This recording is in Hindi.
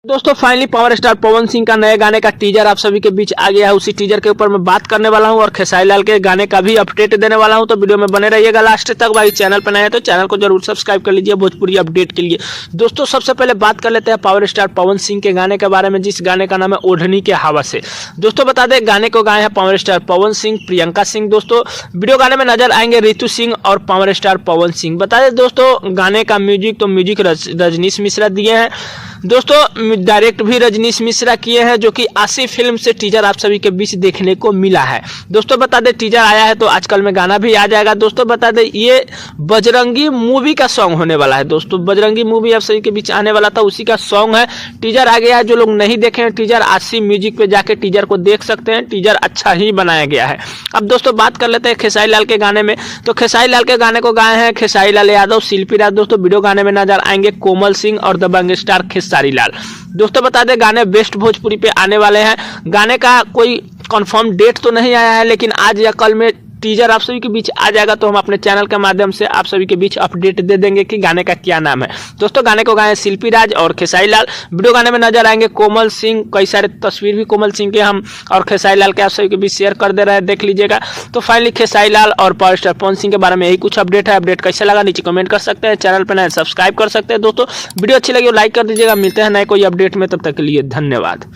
दोस्तों finally power star Pawan Singh का नए गाने का टीजर आप सभी के बीच आ गया है। उसी टीजर के ऊपर मैं बात करने वाला हूं और खेसारी लाल के गाने का भी अपडेट देने वाला हूं, तो वीडियो में बने रहिएगा लास्ट तक। भाई चैनल पर नए हैं तो चैनल को जरूर सब्सक्राइब कर लीजिए भोजपुरी अपडेट के लिए। दोस्तों सबसे पहले बात कर लेते हैं पावर स्टार पवन सिंह के गाने के बारे में, जिस गाने का नाम है ओढ़नी के हवा से। दोस्तों बता दें गाने को गाए हैं पावर स्टार पवन सिंह, प्रियंका सिंह। दोस्तों वीडियो गाने में नजर आएंगे रितु सिंह और पावर स्टार पवन सिंह। बता दें दोस्तों गाने का म्यूजिक रजनीश मिश्रा दिए हैं। दोस्तों डायरेक्ट भी रजनीश मिश्रा किए हैं, जो कि आशी फिल्म से टीजर आप सभी के बीच देखने को मिला है। दोस्तों बता दें टीजर आया है तो आजकल में गाना भी आ जाएगा। दोस्तों बता दें ये बजरंगी मूवी का सॉन्ग होने वाला है। दोस्तों बजरंगी मूवी आप सभी के बीच आने वाला था, उसी का सॉन्ग है। टीजर आ गया है, जो लोग नहीं देखे हैं टीजर आशी म्यूजिक पे जाके टीजर को देख सकते हैं। टीजर अच्छा ही बनाया गया है। अब दोस्तों बात कर लेते हैं खेसारी लाल के गाने में, तो खेसारी लाल के गाने को गाए हैं खेसारी लाल यादव, शिल्पी राज। दोस्तों वीडियो गाने में नजर आएंगे कोमल सिंह और दबंग स्टार खेसारी लाल। दोस्तों बता दें गाने बेस्ट भोजपुरी पे आने वाले हैं। गाने का कोई कंफर्म डेट तो नहीं आया है, लेकिन आज या कल में टीजर आप सभी के बीच आ जाएगा, तो हम अपने चैनल के माध्यम से आप सभी के बीच अपडेट दे देंगे कि गाने का क्या नाम है। दोस्तों गाने को गाए शिल्पी राज और खेसारी लाल। वीडियो गाने में नजर आएंगे कोमल सिंह। कई सारे तस्वीर भी कोमल सिंह के हम और खेसारी लाल के आप सभी के बीच शेयर कर दे रहे हैं, देख लीजिएगा। तो फाइनली खेसारी लाल और पावर स्टार पवन सिंह के बारे में यही कुछ अपडेट है। अपडेट कैसे लगा नीचे कमेंट कर सकते हैं, चैनल पर नए सब्सक्राइब कर सकते हैं। दोस्तों वीडियो अच्छी लगी लाइक कर दीजिएगा। मिलते हैं नए कोई अपडेट में, तब तक के लिए धन्यवाद।